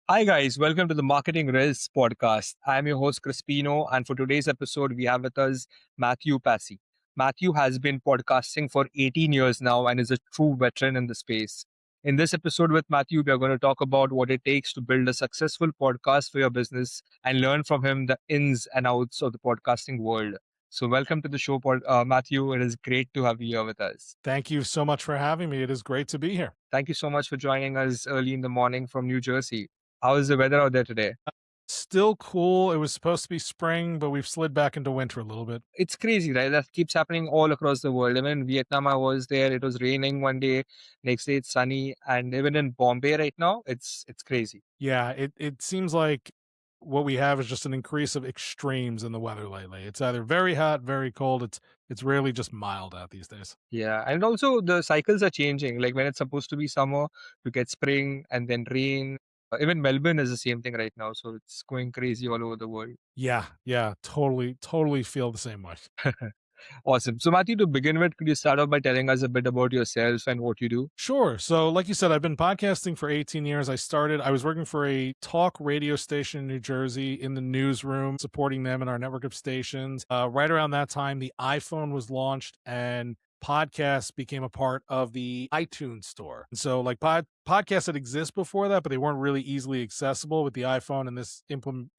Hi, guys. Welcome to the Marketing Rizz Podcast. I'm your host, Crispino, and for today's episode, we have with us Mathew Passy. Mathew has been podcasting for 18 years now and is a true veteran in the space. In this episode with Mathew, we are going to talk about what it takes to build a successful podcast for your business and learn from him the ins and outs of the podcasting world. So, welcome to the show, Mathew. It is great to have you here with us. Thank you so much for having me. It is great to be here. Thank you so much for joining us early in the morning from New Jersey. How is the weather out there today? Still cool. It was supposed to be spring, but we've slid back into winter a little bit. It's crazy, right? That keeps happening all across the world. Even in Vietnam, I was there. It was raining one day. Next day, it's sunny. And even in Bombay right now, it's crazy. Yeah, it seems like what we have is just an increase of extremes in the weather lately. It's either very hot, very cold. It's rarely just mild out these days. Yeah, and also the cycles are changing. Like when it's supposed to be summer, you get spring and then rain. Even Melbourne is the same thing right now. So it's going crazy all over the world. Yeah, totally feel the same way. Awesome. So, Matthew, to begin with, could you start off by telling us a bit about yourself and what you do? Sure. So, like you said, I've been podcasting for 18 years. I was working for a talk radio station in New Jersey in the newsroom, supporting them in our network of stations. Right around that time, the iPhone was launched and podcasts became a part of the iTunes store. And so, like, podcasts that exist before that, but they weren't really easily accessible with the iPhone, and this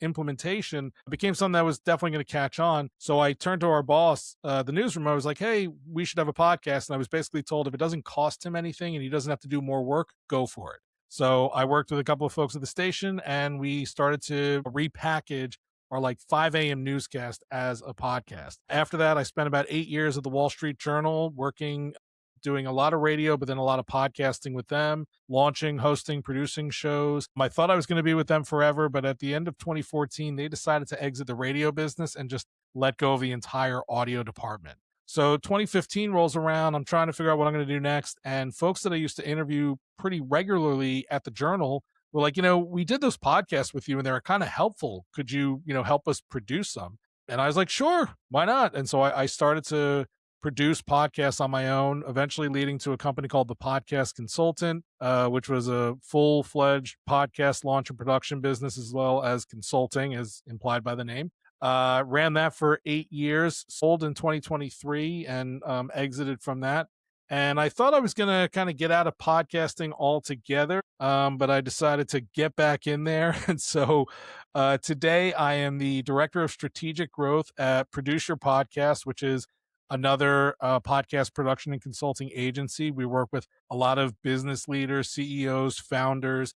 implementation became something that was definitely going to catch on. So I turned to our boss, the newsroom. I was like, hey, we should have a podcast. And I was basically told if it doesn't cost him anything and he doesn't have to do more work, go for it. So I worked with a couple of folks at the station and we started to repackage our like 5 a.m. newscast as a podcast. After that, I spent about 8 years at the Wall Street Journal working, doing a lot of radio, but then a lot of podcasting with them, launching, hosting, producing shows. I thought I was going to be with them forever, but at the end of 2014, they decided to exit the radio business and just let go of the entire audio department. So 2015 rolls around. I'm trying to figure out what I'm going to do next. And folks that I used to interview pretty regularly at the Journal were like, we did those podcasts with you and they were kind of helpful. Could you, help us produce some? And I was like, sure, why not? And so I started to produce podcasts on my own, eventually leading to a company called The Podcast Consultant, which was a full-fledged podcast launch and production business as well as consulting, as implied by the name. Ran that for 8 years, sold in 2023 and exited from that. And I thought I was going to kind of get out of podcasting altogether, but I decided to get back in there. And so today I am the director of strategic growth at Produce Your Podcast, which is another podcast production and consulting agency. We work with a lot of business leaders, CEOs, founders,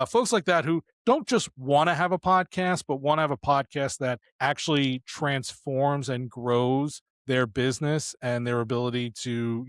folks like that who don't just want to have a podcast, but want to have a podcast that actually transforms and grows their business and their ability to,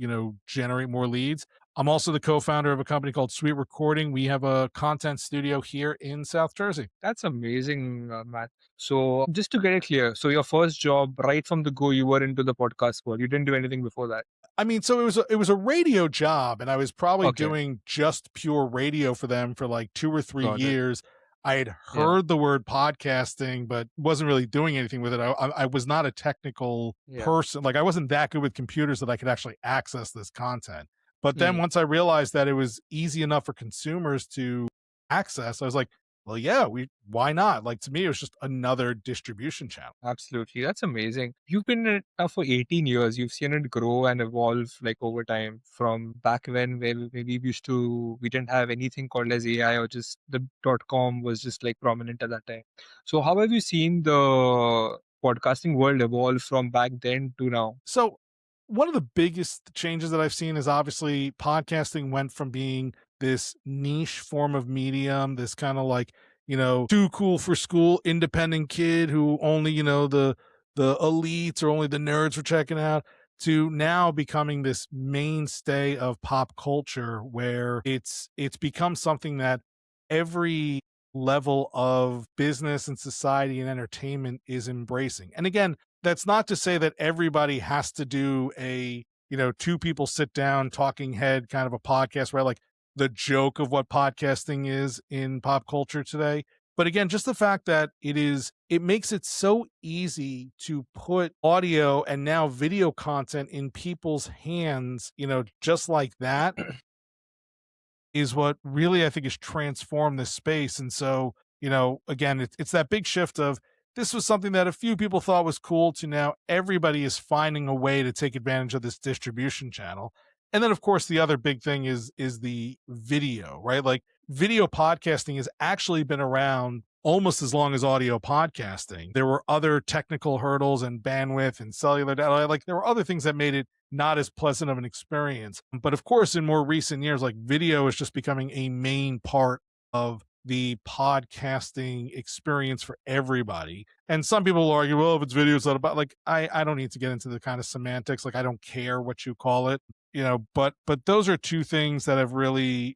generate more leads. I'm also the co-founder of a company called Sweet Recording. We have a content studio here in South Jersey. That's amazing, Matt. So, just to get it clear, so your first job, right from the go, you were into the podcast world. You didn't do anything before that. I mean, so it was a radio job, and I was probably Okay. doing just pure radio for them for like 2 or 3 Got it. years. I had Yeah. heard the word podcasting, but wasn't really doing anything with it. I was not a technical Yeah. person. Like I wasn't that good with computers that I could actually access this content. But then Mm. once I realized that it was easy enough for consumers to access, I was like, well, yeah, why not? Like to me, it was just another distribution channel. Absolutely. That's amazing. You've been in it now for 18 years. You've seen it grow and evolve like over time from back when where maybe we didn't have anything called as AI or just the .com was just like prominent at that time. So how have you seen the podcasting world evolve from back then to now? So, one of the biggest changes that I've seen is obviously podcasting went from being this niche form of medium, this kind of like, too cool for school independent kid who only, the elites or only the nerds were checking out, to now becoming this mainstay of pop culture where it's become something that every level of business and society and entertainment is embracing. And again, that's not to say that everybody has to do a, two people sit down talking head kind of a podcast where like the joke of what podcasting is in pop culture today. But again, just the fact that it makes it so easy to put audio and now video content in people's hands, just like that. is what really I think has transformed this space. And so, again, it's that big shift of this was something that a few people thought was cool to now everybody is finding a way to take advantage of this distribution channel. And then of course the other big thing is the video, right? Like video podcasting has actually been around almost as long as audio podcasting. There were other technical hurdles and bandwidth and cellular data. Like there were other things that made it not as pleasant of an experience. But of course, in more recent years, like video is just becoming a main part of the podcasting experience for everybody. And some people will argue, well, if it's video, it's not about, like, I don't need to get into the kind of semantics. Like, I don't care what you call it, but those are two things that have really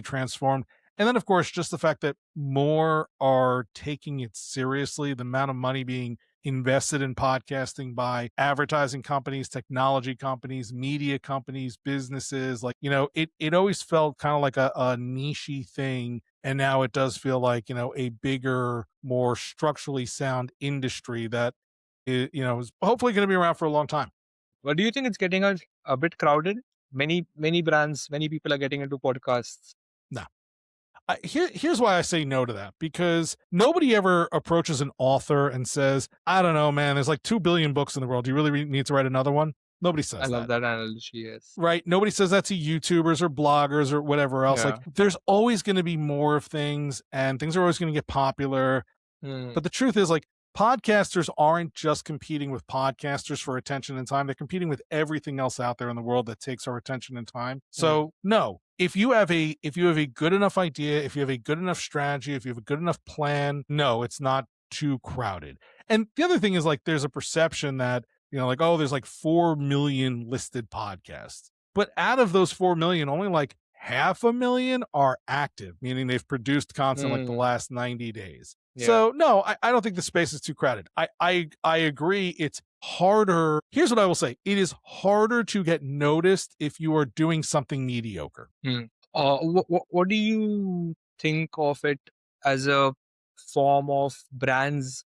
transformed. And then of course, just the fact that more are taking it seriously, the amount of money being invested in podcasting by advertising companies, technology companies, media companies, businesses. Like, it always felt kind of like a niche-y thing. And now it does feel like, a bigger, more structurally sound industry that is hopefully going to be around for a long time. But do you think it's getting a bit crowded? Many brands, many people are getting into podcasts. No. Here's why I say no to that, because nobody ever approaches an author and says, I don't know, man, there's like 2 billion books in the world. Do you really need to write another one? Nobody says that. I love that analogy, yes. Right. Nobody says that to YouTubers or bloggers or whatever else. Yeah. Like there's always going to be more of things and things are always going to get popular. But the truth is, like, podcasters aren't just competing with podcasters for attention and time. They're competing with everything else out there in the world that takes our attention and time. So no, if you have a good enough idea, if you have a good enough strategy, if you have a good enough plan, no, it's not too crowded. And the other thing is, like, there's a perception that, like, oh, there's like 4 million listed podcasts, but out of those 4 million, only like 500,000 are active, meaning they've produced content like the last 90 days. Yeah. So no, I don't think the space is too crowded. I agree. It's harder. Here's what I will say. It is harder to get noticed if you are doing something mediocre. What do you think of it as a form of brands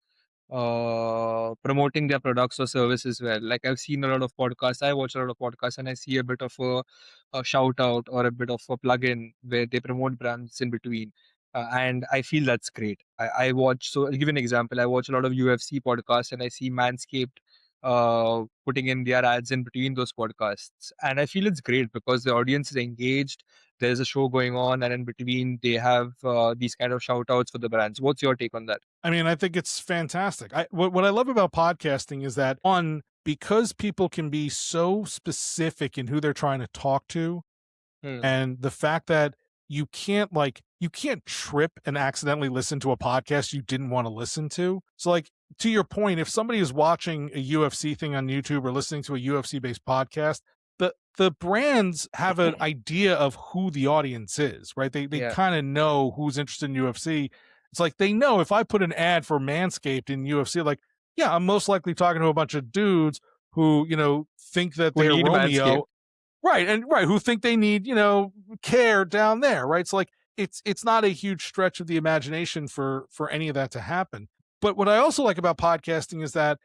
promoting their products or services well? Like, I've seen a lot of podcasts, I watch a lot of podcasts, and I see a bit of a shout out or a bit of a plug-in where they promote brands in between. And I feel that's great. I watch, so I'll give you an example. I watch a lot of UFC podcasts and I see Manscaped putting in their ads in between those podcasts. And I feel it's great because the audience is engaged. There's a show going on, and in between they have these kind of shout outs for the brands. What's your take on that? I mean, I think it's fantastic. What I love about podcasting is that, one, because people can be so specific in who they're trying to talk to, and the fact that you can't trip and accidentally listen to a podcast you didn't want to listen to. So, like, to your point, if somebody is watching a UFC thing on YouTube or listening to a UFC based podcast, the brands have an idea of who the audience is, right? They kind of know who's interested in UFC. It's like, they know if I put an ad for Manscaped in UFC, like, yeah, I'm most likely talking to a bunch of dudes who, think that they're Romeo. Manscaped. Right. Who think they need, care down there. Right. So, like, it's not a huge stretch of the imagination for any of that to happen. But what I also like about podcasting is that,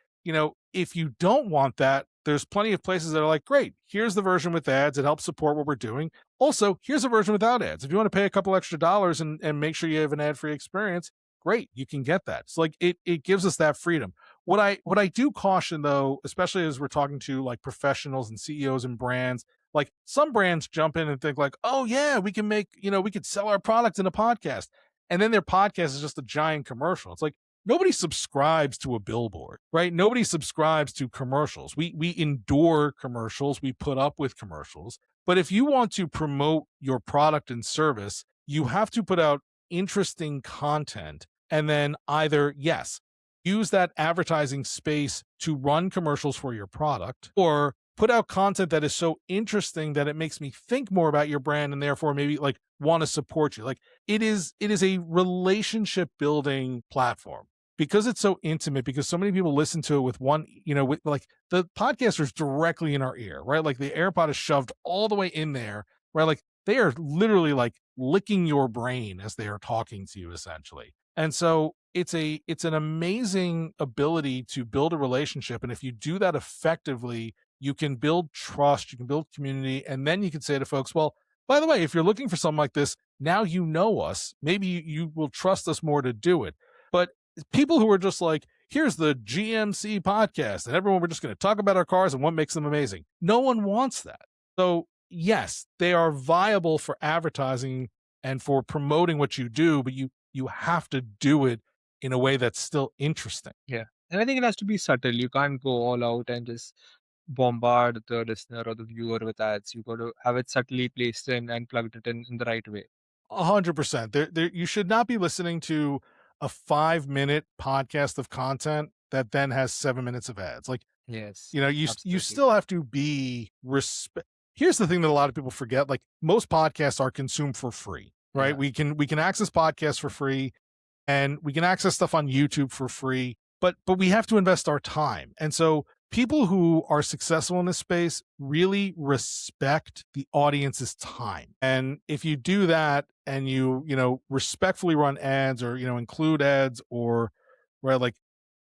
if you don't want that, there's plenty of places that are like, great, here's the version with ads. It helps support what we're doing. Also, here's a version without ads. If you want to pay a couple extra dollars and make sure you have an ad-free experience, great, you can get that. So, like, it gives us that freedom. What I do caution, though, especially as we're talking to like professionals and CEOs and brands, like, some brands jump in and think like, oh yeah, we can make, we could sell our product in a podcast. And then their podcast is just a giant commercial. It's like, nobody subscribes to a billboard, right? Nobody subscribes to commercials. We endure commercials. We put up with commercials. But if you want to promote your product and service, you have to put out interesting content and then either, yes, use that advertising space to run commercials for your product, or put out content that is so interesting that it makes me think more about your brand and therefore maybe like want to support you. Like, it is a relationship building platform because it's so intimate, because so many people listen to it with one, with like the podcaster's directly in our ear, right? Like the AirPod is shoved all the way in there, right? Like they are literally like licking your brain as they are talking to you essentially. And so it's an amazing ability to build a relationship. And if you do that effectively, you can build trust, you can build community, and then you can say to folks, well, by the way, if you're looking for something like this, now you know us. Maybe you will trust us more to do it. But people who are just like, here's the GMC podcast, and everyone, we're just going to talk about our cars and what makes them amazing. No one wants that. So, yes, they are viable for advertising and for promoting what you do, but you have to do it in a way that's still interesting. Yeah. And I think it has to be subtle. You can't go all out and just bombard the listener or the viewer with ads. You got to have it subtly placed in and plugged it in the right way. 100%. You should not be listening to a 5-minute podcast of content that then has 7 minutes of ads. Like, Yes, you absolutely. still have to be respect. Here's the thing that a lot of people forget: like, most podcasts are consumed for free, right? Yeah. We can access podcasts for free, and we can access stuff on YouTube for free, but we have to invest our time. And so people who are successful in this space really respect the audience's time. And if you do that and you respectfully run ads, or include ads, or right, like,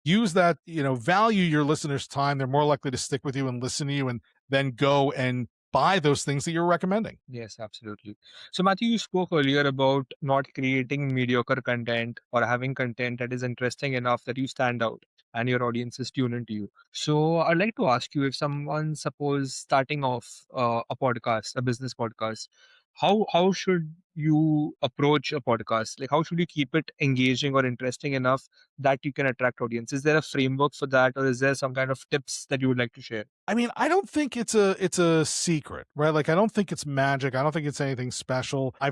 use that, value your listeners' time, they're more likely to stick with you and listen to you, and then go and buy those things that you're recommending. Yes, absolutely. So, Matthew, you spoke earlier about not creating mediocre content or having content that is interesting enough that you stand out and your audiences tune into you. So, I'd like to ask you, if someone, suppose, starting off a podcast, a business podcast, how should you approach a podcast? Like, how should you keep it engaging or interesting enough that you can attract audience? Is there a framework for that, or is there some kind of tips that you would like to share? I mean, I don't think it's a secret, right? Like, I don't think it's magic. I don't think it's anything special. I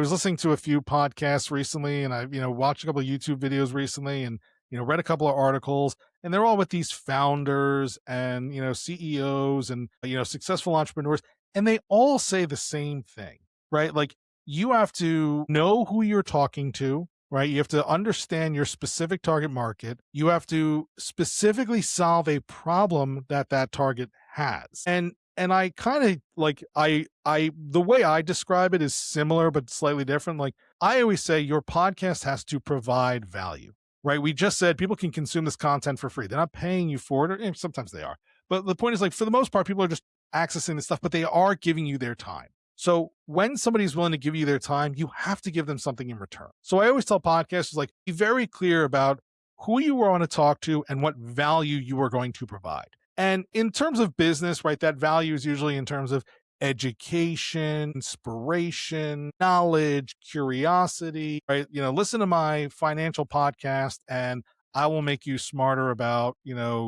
was listening to a few podcasts recently, and I, watched a couple of YouTube videos recently, and read a couple of articles, and they're all with these founders and CEOs and successful entrepreneurs, and they all say the same thing, right? Like, you have to know who you're talking to, right? You have to understand your specific target market. You have to specifically solve a problem that target has. And I kind of like, I the way I describe it is similar but slightly different. Like, I always say your podcast has to provide value, right? We just said people can consume this content for free. They're not paying you for it, or sometimes they are. But the point is, like, for the most part, people are just accessing this stuff, but they are giving you their time. So when somebody's willing to give you their time, you have to give them something in return. So I always tell podcasters, like, be very clear about who you want to talk to and what value you are going to provide. And in terms of business, right, that value is usually in terms of education, inspiration, knowledge, curiosity, right? Listen to my financial podcast and I will make you smarter about,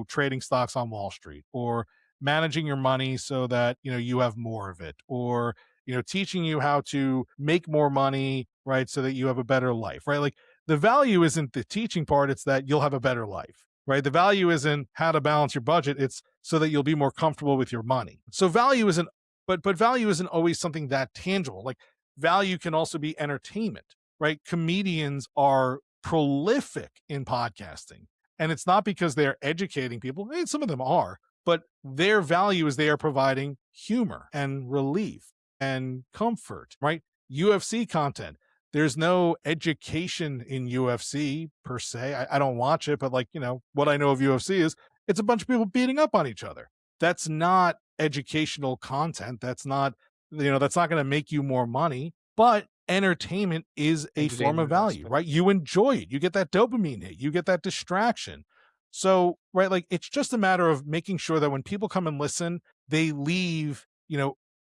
trading stocks on Wall Street, or managing your money so that, you have more of it, or, teaching you how to make more money, right? So that you have a better life, right? Like, the value isn't the teaching part, it's that you'll have a better life, right? The value isn't how to balance your budget, it's so that you'll be more comfortable with your money. So value isn't, but value isn't always something that tangible. Like, value can also be entertainment, right? Comedians are prolific in podcasting. And it's not because they're educating people. Some of them are, but their value is they are providing humor and relief and comfort, right? UFC content. There's no education in UFC per se. I don't watch it, but, like, what I know of UFC is it's a bunch of people beating up on each other. That's not educational content. That's not going to make you more money, but entertainment is a form of Entertainment value, aspect. right? You enjoy it. You get that dopamine hit. You get that distraction. So, right, like, it's just a matter of making sure that when people come and listen, they leave,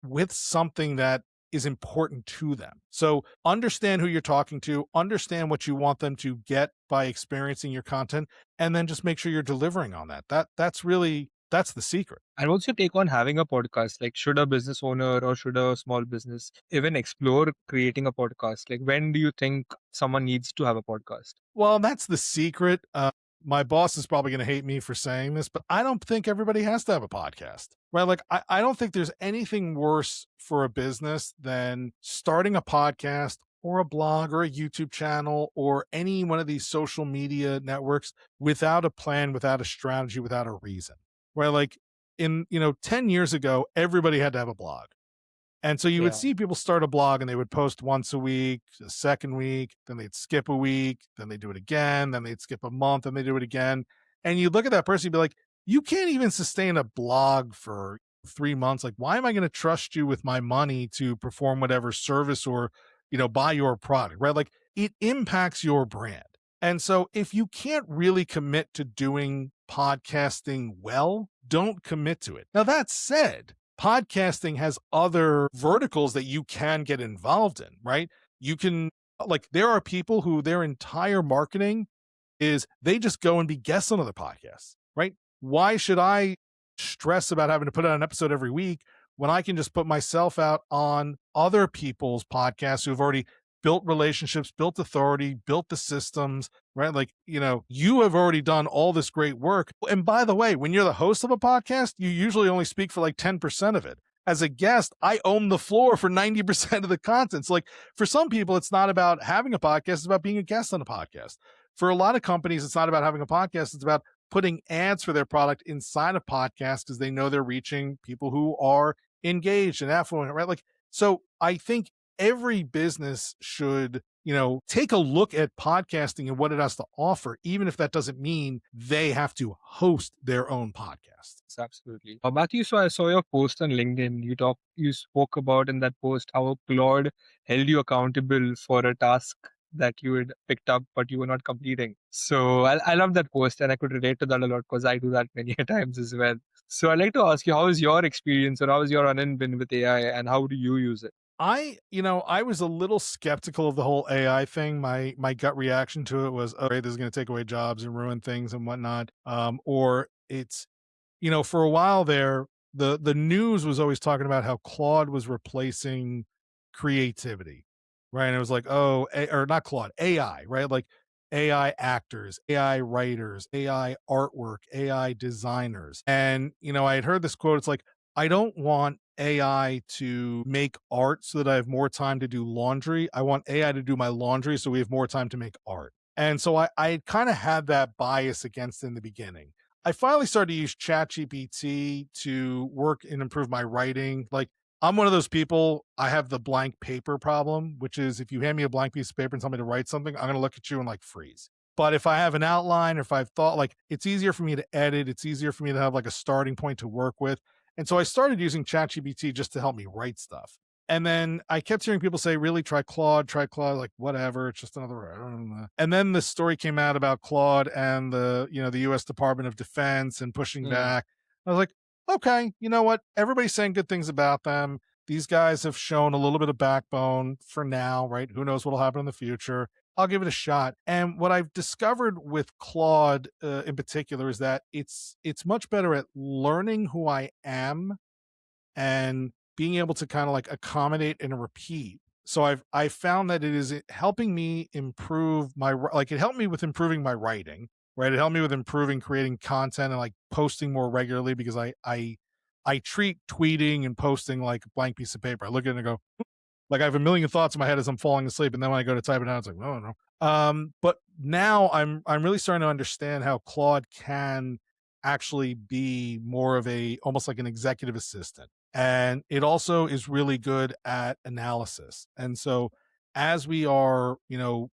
with something that is important to them. So understand who you're talking to, understand what you want them to get by experiencing your content, and then just make sure you're delivering on that. That's the secret. And what's your take on having a podcast? Like, should a business owner or should a small business even explore creating a podcast? Like, when do you think someone needs to have a podcast? Well, that's the secret. My boss is probably going to hate me for saying this, but I don't think everybody has to have a podcast, right? Like, I don't think there's anything worse for a business than starting a podcast or a blog or a YouTube channel or any one of these social media networks without a plan, without a strategy, without a reason, right? Like, 10 years ago, everybody had to have a blog. And so you would Yeah. see people start a blog and they would post once a week, the second week, then they'd skip a week, then they do it again, then they'd skip a month and they do it again. And you look at that person, you'd be like, you can't even sustain a blog for 3 months. Like, why am I going to trust you with my money to perform whatever service or, buy your product, right? Like, it impacts your brand. And so if you can't really commit to doing podcasting well, don't commit to it. Now, that said, podcasting has other verticals that you can get involved in, right? You can, like, there are people who their entire marketing is they just go and be guests on other podcasts, right? Why should I stress about having to put out an episode every week when I can just put myself out on other people's podcasts who've already built relationships, built authority, built the systems, right? Like, you have already done all this great work. And by the way, when you're the host of a podcast, you usually only speak for like 10% of it. As a guest, I own the floor for 90% of the content. So, like, for some people, it's not about having a podcast, it's about being a guest on a podcast. For a lot of companies, it's not about having a podcast, it's about putting ads for their product inside a podcast because they know they're reaching people who are engaged and affluent, right? Like, so I think every business should, take a look at podcasting and what it has to offer, even if that doesn't mean they have to host their own podcast. Yes, absolutely. Matthew, so I saw your post on LinkedIn. You spoke about in that post how Claude held you accountable for a task that you had picked up but you were not completing. So I love that post and I could relate to that a lot because I do that many times as well. So I'd like to ask you, how is your experience or how is your run-in been with AI and how do you use it? I was a little skeptical of the whole AI thing. My gut reaction to it was, oh, this is going to take away jobs and ruin things and whatnot. Or it's, for a while there, the news was always talking about how Claude was replacing creativity, right? And it was like, oh, or not Claude, AI, right? Like AI actors, AI writers, AI artwork, AI designers. And, I had heard this quote. It's like, I don't want AI to make art so that I have more time to do laundry. I want AI to do my laundry so we have more time to make art. And so I kind of had that bias against it in the beginning. I finally started to use ChatGPT to work and improve my writing. Like, I'm one of those people, I have the blank paper problem, which is if you hand me a blank piece of paper and tell me to write something, I'm going to look at you and like freeze. But if I have an outline or if I've thought, like, it's easier for me to edit, it's easier for me to have like a starting point to work with. And so I started using ChatGPT just to help me write stuff. And then I kept hearing people say, really, try Claude, like, whatever. It's just another, I don't know. And then the story came out about Claude and the US Department of Defense and pushing back. I was like, okay, you know what? Everybody's saying good things about them. These guys have shown a little bit of backbone for now, right? Who knows what'll happen in the future? I'll give it a shot. And what I've discovered with Claude in particular is that it's much better at learning who I am and being able to kind of like accommodate and repeat. So I found that it is helping me improve it helped me with improving my writing, right? It helped me with improving creating content and like posting more regularly because I treat tweeting and posting like a blank piece of paper. I look at it and go, like, I have a million thoughts in my head as I'm falling asleep, and then when I go to type it out, it's like, no. But now I'm really starting to understand how Claude can actually be more of almost like an executive assistant. And it also is really good at analysis. And so as we are,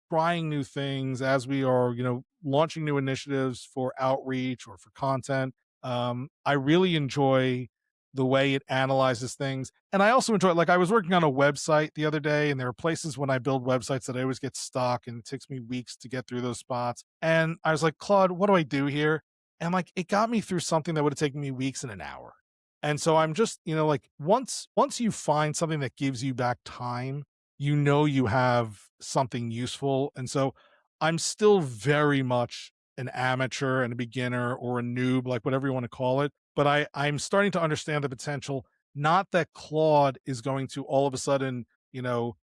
trying new things, as we are, launching new initiatives for outreach or for content, I really enjoy the way it analyzes things. And I also enjoy, like, I was working on a website the other day, and there are places when I build websites that I always get stuck and it takes me weeks to get through those spots. And I was like, Claude, what do I do here? And like, it got me through something that would have taken me weeks in an hour. And so I'm just, like, once you find something that gives you back time, you have something useful. And so I'm still very much an amateur and a beginner or a noob, like whatever you want to call it. But I'm starting to understand the potential, not that Claude is going to all of a sudden,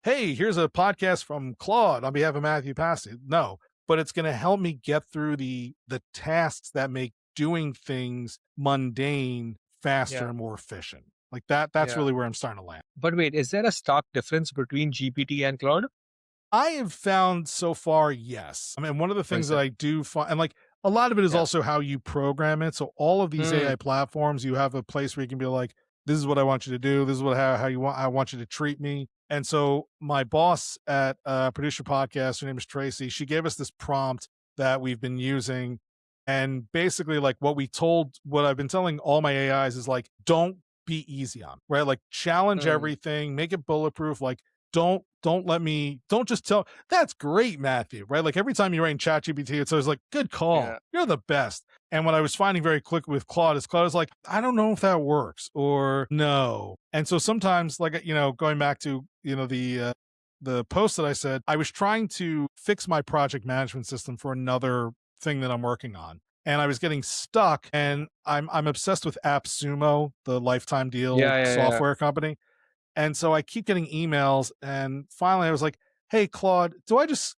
hey, here's a podcast from Claude on behalf of Mathew Passy. No, but it's going to help me get through the tasks that make doing things mundane faster and more efficient. Like that's really where I'm starting to land. But wait, is there a stark difference between GPT and Claude? I have found so far, yes. I mean, one of the things that I do find, and like a lot of it is also how you program it. So all of these AI platforms, you have a place where you can be like, this is what I want you to do. This is I want you to treat me. And so my boss at Producer Podcast, her name is Tracy, she gave us this prompt that we've been using. And basically, like, what I've been telling all my AIs is like, don't be easy on, right? Like challenge everything, make it bulletproof. Like don't just tell that's great, Matthew, right? Like every time you write in ChatGPT, it's always like, good call. Yeah. You're the best. And what I was finding very quick with Claude is like, I don't know if that works or no. And so sometimes, like, going back to, the post that I said, I was trying to fix my project management system for another thing that I'm working on. And I was getting stuck, and I'm obsessed with AppSumo, the lifetime deal Yeah. software company. And so I keep getting emails, and finally I was like, hey, Claude, do I just,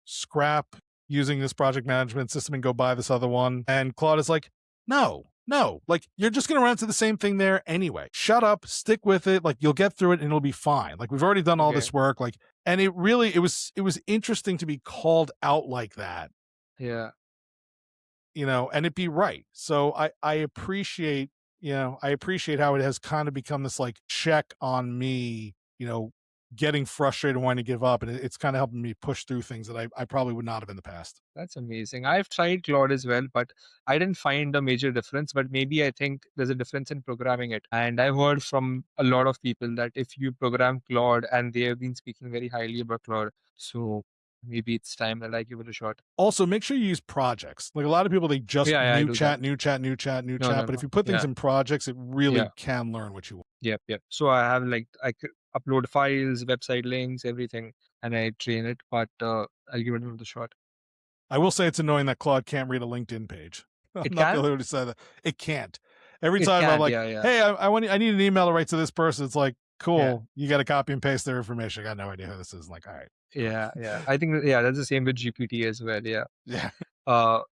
scrap using this project management system and go buy this other one? And Claude is like, no, like you're just going to run into the same thing there anyway. Shut up, stick with it. Like you'll get through it and it'll be fine. Like we've already done all Okay. this work. Like, and it was interesting to be called out like that, Yeah. and it be right. So I appreciate, I appreciate how it has kind of become this like check on me, getting frustrated and wanting to give up. And it's kind of helping me push through things that I probably would not have in the past. That's amazing. I've tried Claude as well, but I didn't find a major difference. But maybe I think there's a difference in programming it. And I've heard from a lot of people that if you program Claude, and they have been speaking very highly about Claude, so maybe it's time that I give it a shot. Also, make sure you use projects. Like a lot of people, they just Yeah, I new do chat, that. new chat, new chat, new No, chat. no, But if no. you put things Yeah, in projects, it really yeah, can learn what you want. yep. So I have like I could upload files, website links, everything, and I train it. But I'll give it another shot. I will say it's annoying that Claude can't read a LinkedIn page. I'm It not the can. only one who said that. It can't. Every It time I'm can. like, Yeah. hey, I need an email to write to this person. It's like, Yeah. cool. You got to copy and paste their information. I got no idea who this is. I'm like, all right. Yeah. I think that's the same with GPT as well. Yeah. Yeah.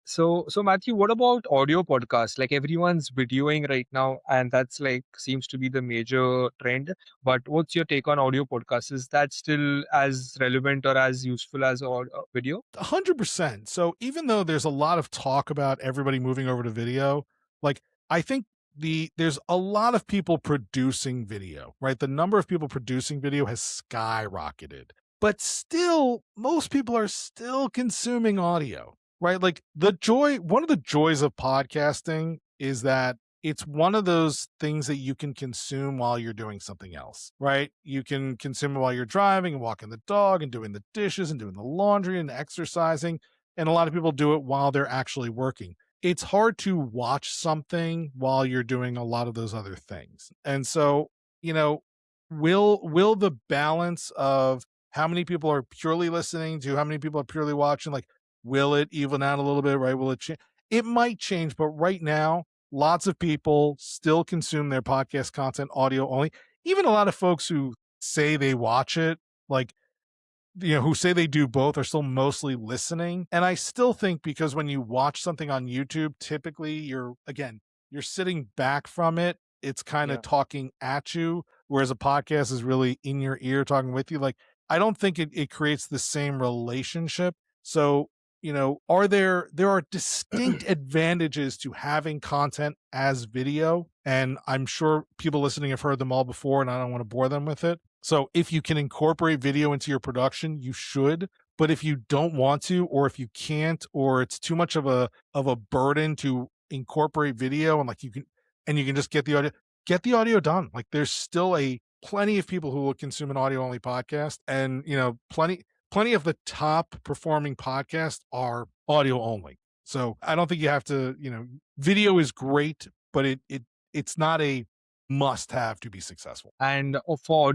So Matthew, what about audio podcasts? Like everyone's videoing right now, and that's like seems to be the major trend. But what's your take on audio podcasts? Is that still as relevant or as useful as video? 100%. So even though there's a lot of talk about everybody moving over to video, like I think there's a lot of people producing video, right? The number of people producing video has skyrocketed. But still, most people are still consuming audio, right? Like one of the joys of podcasting is that it's one of those things that you can consume while you're doing something else, right? You can consume it while you're driving and walking the dog and doing the dishes and doing the laundry and exercising. And a lot of people do it while they're actually working. It's hard to watch something while you're doing a lot of those other things. And so, will the balance of how many people are purely listening to how many people are purely watching, like, will it even out a little bit, right? Will it change? It might change, but right now, lots of people still consume their podcast content audio only. Even a lot of folks who say they watch it, like, who say they do both, are still mostly listening. And I still think because when you watch something on YouTube, typically you're sitting back from it. It's kind of Yeah. talking at you, whereas a podcast is really in your ear talking with you. Like, I don't think it creates the same relationship. So, there are distinct advantages to having content as video. And I'm sure people listening have heard them all before, and I don't want to bore them with it. So if you can incorporate video into your production, you should. But if you don't want to, or if you can't, or it's too much of a burden to incorporate video, and you can just get the audio done. Like there's still plenty of people who will consume an audio only podcast, and plenty of the top performing podcasts are audio only. So I don't think you have to, video is great, but it's not a must have to be successful. And for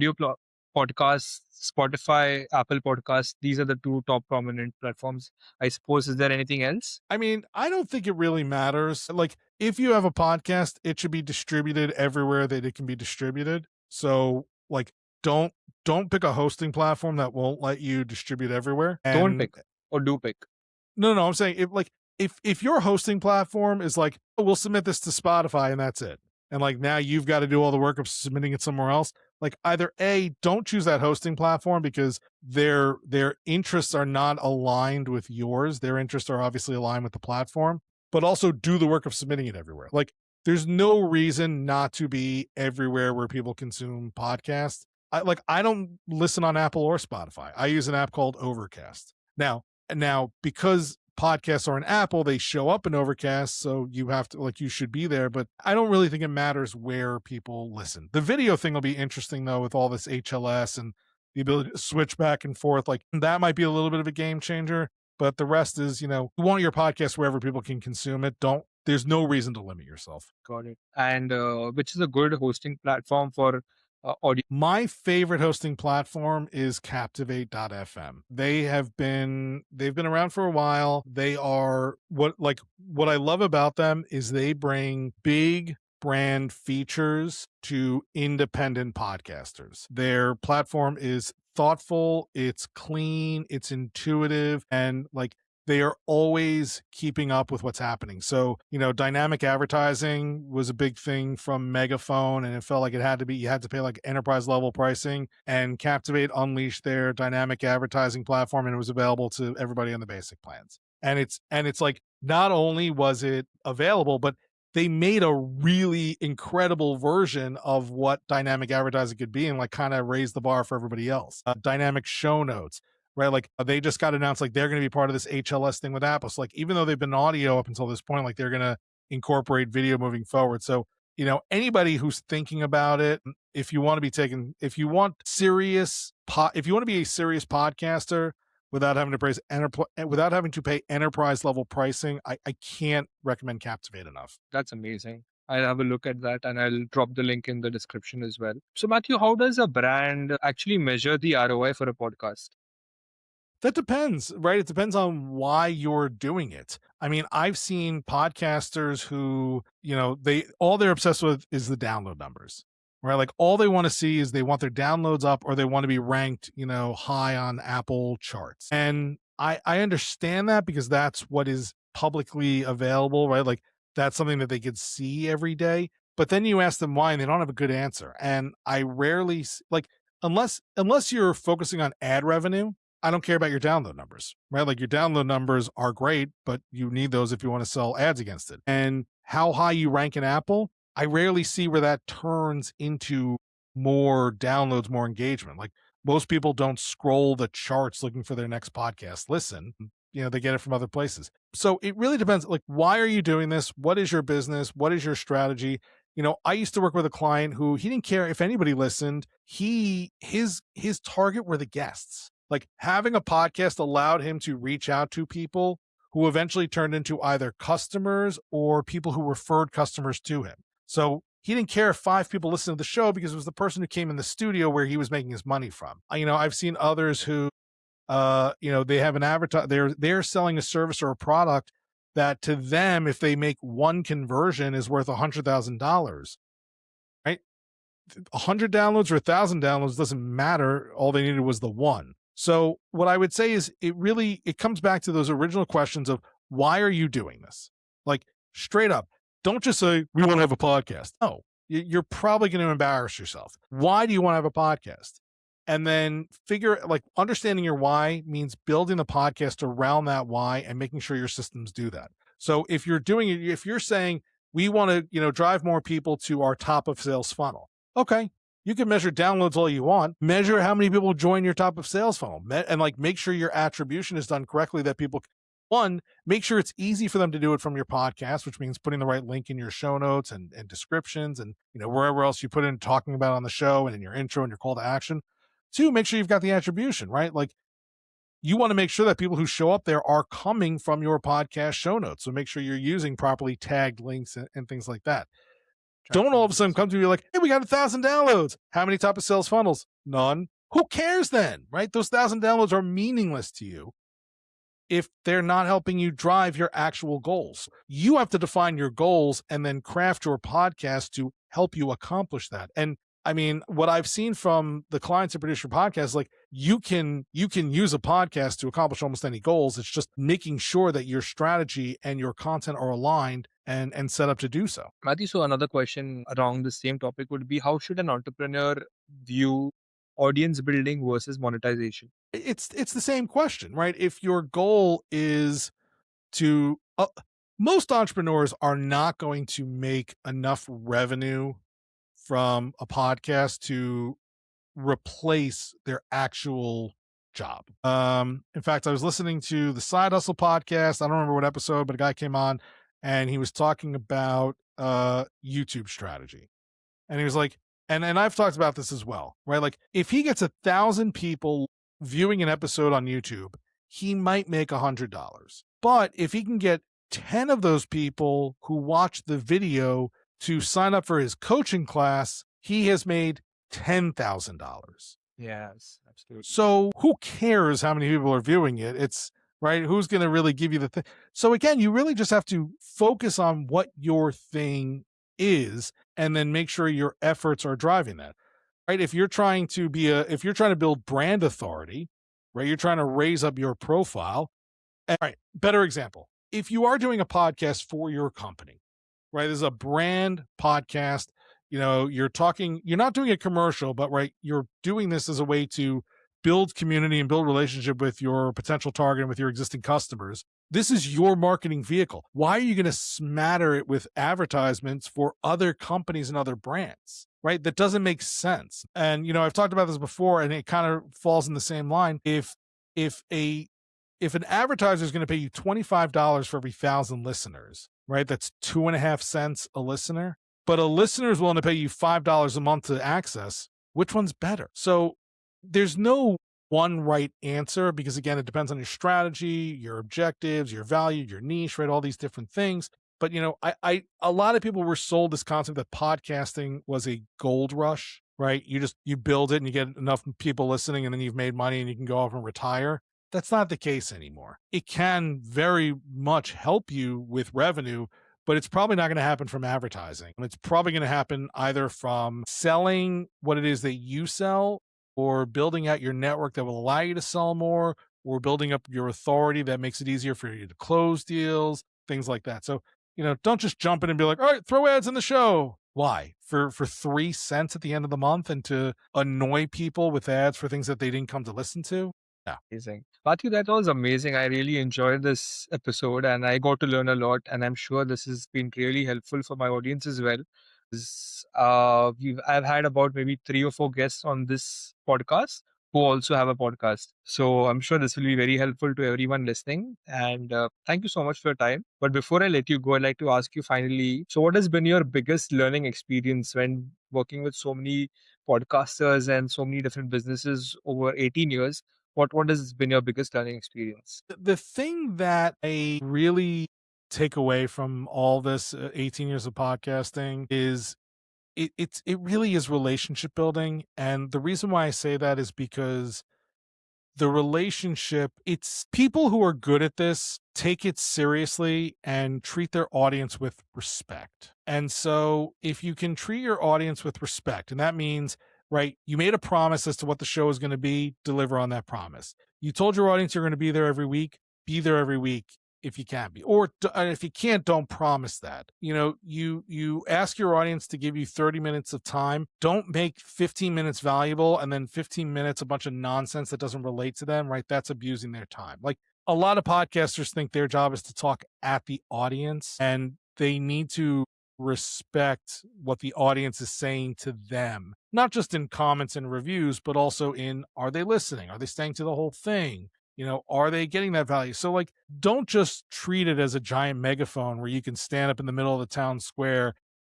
podcasts, Spotify, Apple Podcasts, these are the two top prominent platforms. I suppose, is there anything else? I mean, I don't think it really matters. Like, if you have a podcast, it should be distributed everywhere that it can be distributed. So, like, don't pick a hosting platform that won't let you distribute everywhere. Don't pick or do pick. No, I'm saying if your hosting platform is like, oh, we'll submit this to Spotify and that's it, and like now you've got to do all the work of submitting it somewhere else, like either A, don't choose that hosting platform because their interests are not aligned with yours. Their interests are obviously aligned with the platform, but also do the work of submitting it everywhere. Like there's no reason not to be everywhere where people consume podcasts. I don't listen on Apple or Spotify. I use an app called Overcast. Now, because podcasts are on Apple, they show up in Overcast. So you have to, like, you should be there. But I don't really think it matters where people listen. The video thing will be interesting, though, with all this HLS and the ability to switch back and forth. Like, that might be a little bit of a game changer. But the rest is, you want your podcast wherever people can consume it. There's no reason to limit yourself. Got it. And which is a good hosting platform for audio? My favorite hosting platform is Captivate.fm. They've been around for a while. They are what I love about them is they bring big brand features to independent podcasters. Their platform is thoughtful, it's clean, it's intuitive, and they are always keeping up with what's happening. So, dynamic advertising was a big thing from Megaphone, and it felt like you had to pay like enterprise level pricing, and Captivate unleashed their dynamic advertising platform, and it was available to everybody on the basic plans. And it's like, not only was it available, but they made a really incredible version of what dynamic advertising could be, and kind of raised the bar for everybody else. Dynamic show notes, right? They just got announced, they're going to be part of this HLS thing with Apple. So even though they've been audio up until this point, they're going to incorporate video moving forward. So, anybody who's thinking about it, if you want to be if you want to be a serious podcaster without having to pay enterprise level pricing, I can't recommend Captivate enough. That's amazing. I'll have a look at that and I'll drop the link in the description as well. So, Mathew, how does a brand actually measure the ROI for a podcast? That depends, right? It depends on why you're doing it. I mean, I've seen podcasters who, all they're obsessed with is the download numbers, right? All they want to see is they want their downloads up, or they want to be ranked, high on Apple charts. And I understand that, because that's what is publicly available, right? That's something that they could see every day. But then you ask them why, and they don't have a good answer. And I rarely, unless you're focusing on ad revenue, I don't care about your download numbers, right? Your download numbers are great, but you need those if you want to sell ads against it. And how high you rank in Apple, I rarely see where that turns into more downloads, more engagement. Most people don't scroll the charts looking for their next podcast listen. They get it from other places. So it really depends. Why are you doing this? What is your business? What is your strategy? I used to work with a client who, he didn't care if anybody listened. His target were the guests. Having a podcast allowed him to reach out to people who eventually turned into either customers or people who referred customers to him. So he didn't care if 5 people listened to the show, because it was the person who came in the studio where he was making his money from. I've seen others who, they have an they're selling a service or a product that, to them, if they make one conversion, is worth $100,000. Right? 100 downloads or 1,000 downloads doesn't matter. All they needed was the one. So what I would say is, it comes back to those original questions of, why are you doing this? Straight up, don't just say, we want to have a podcast. No, you're probably going to embarrass yourself. Why do you want to have a podcast? And then understanding your why means building the podcast around that why and making sure your systems do that. So if you're saying, we want to, drive more people to our top of sales funnel. Okay. You can measure downloads all you want. Measure how many people join your top of sales funnel, and make sure your attribution is done correctly. That people, make sure it's easy for them to do it from your podcast, which means putting the right link in your show notes and descriptions, and wherever else you put in talking about on the show, and in your intro and your call to action. 2, make sure you've got the attribution right. You want to make sure that people who show up there are coming from your podcast show notes. So make sure you're using properly tagged links and things like that. Don't all of a sudden come to me hey, we got 1,000 downloads. How many top of sales funnels? None. Who cares then, right? Those 1,000 downloads are meaningless to you if they're not helping you drive your actual goals. You have to define your goals and then craft your podcast to help you accomplish that. And I mean, what I've seen from the clients that produce your podcast, you can use a podcast to accomplish almost any goals. It's just making sure that your strategy and your content are aligned and set up to do so. Mathew, so another question around the same topic would be, how should an entrepreneur view audience building versus monetization? It's the same question, right? If your goal is to, most entrepreneurs are not going to make enough revenue from a podcast to replace their actual job. In fact, I was listening to the Side Hustle podcast. I don't remember what episode, but a guy came on and he was talking about YouTube strategy. And he was like, and I've talked about this as well, right? Like if he gets 1,000 people viewing an episode on YouTube, he might make $100. But if he can get 10 of those people who watch the video to sign up for his coaching class, he has made $10,000. Yes, absolutely. So who cares how many people are viewing it? It's right. Who's going to really give you the thing? So again, you really just have to focus on what your thing is and then make sure your efforts are driving that. Right. If you're trying to build brand authority, right, you're trying to raise up your profile. All right. Better example. If you are doing a podcast for your company, right, there's a brand podcast, you're not doing a commercial, but right, you're doing this as a way to build community and build relationship with your potential target and with your existing customers. This is your marketing vehicle. Why are you going to smatter it with advertisements for other companies and other brands? Right? That doesn't make sense. And, I've talked about this before and it kind of falls in the same line. If an advertiser is going to pay you $25 for every 1,000 listeners, right? That's 2.5 cents a listener, but a listener is willing to pay you $5 a month to access. Which one's better? So there's no one right answer because again, it depends on your strategy, your objectives, your value, your niche, right? All these different things. But a lot of people were sold this concept that podcasting was a gold rush, right? You build it and you get enough people listening and then you've made money and you can go off and retire. That's not the case anymore. It can very much help you with revenue, but it's probably not going to happen from advertising. It's probably going to happen either from selling what it is that you sell or building out your network that will allow you to sell more or building up your authority that makes it easier for you to close deals, things like that. So, don't just jump in and be like, all right, throw ads in the show. Why? For 3 cents at the end of the month and to annoy people with ads for things that they didn't come to listen to? Yeah. Amazing. Mathew, that was amazing. I really enjoyed this episode and I got to learn a lot. And I'm sure this has been really helpful for my audience as well. I've had about maybe 3 or 4 guests on this podcast who also have a podcast. So I'm sure this will be very helpful to everyone listening. And thank you so much for your time. But before I let you go, I'd like to ask you finally, so what has been your biggest learning experience when working with so many podcasters and so many different businesses over 18 years? What has been your biggest learning experience? The thing that I really take away from all this 18 years of podcasting is it really is relationship building. And the reason why I say that is because the relationship, it's people who are good at this take it seriously and treat their audience with respect. And so if you can treat your audience with respect, and that means, right, you made a promise as to what the show is going to be, deliver on that promise. You told your audience you're going to be there every week, be there every week if you can be. Or if you can't, don't promise that. You ask your audience to give you 30 minutes of time. Don't make 15 minutes valuable and then 15 minutes a bunch of nonsense that doesn't relate to them, right? That's abusing their time. Like a lot of podcasters think their job is to talk at the audience and they need to respect what the audience is saying to them, not just in comments and reviews, but also in, are they listening? Are they staying to the whole thing? Are they getting that value? So like, don't just treat it as a giant megaphone where you can stand up in the middle of the town square,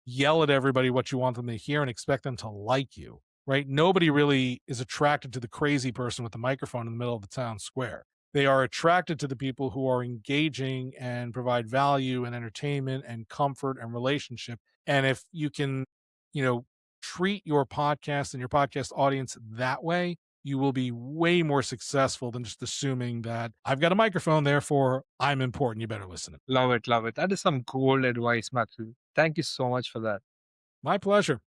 yell at everybody what you want them to hear and expect them to like you, right? Nobody really is attracted to the crazy person with the microphone in the middle of the town square. They are attracted to the people who are engaging and provide value and entertainment and comfort and relationship. And if you can, treat your podcast and your podcast audience that way, you will be way more successful than just assuming that I've got a microphone, therefore I'm important. You better listen. Love it. Love it. That is some gold advice, Mathew. Thank you so much for that. My pleasure.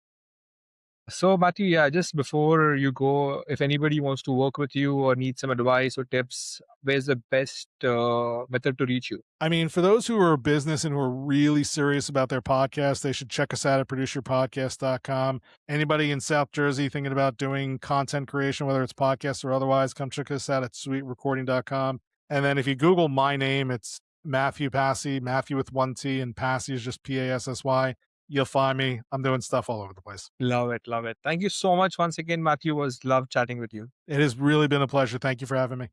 So, Mathew, yeah, just before you go, if anybody wants to work with you or need some advice or tips, where's the best method to reach you? I mean, for those who are a business and who are really serious about their podcast, they should check us out at produceyourpodcast.com. Anybody in South Jersey thinking about doing content creation, whether it's podcasts or otherwise, come check us out at sweetrecording.com. And then if you Google my name, it's Mathew Passy, Mathew with 1 T, and Passy is just Passy. you'll find me. I'm doing stuff all over the place. Love it. Love it. Thank you so much once again, Mathew. Was love chatting with you. It has really been a pleasure. Thank you for having me.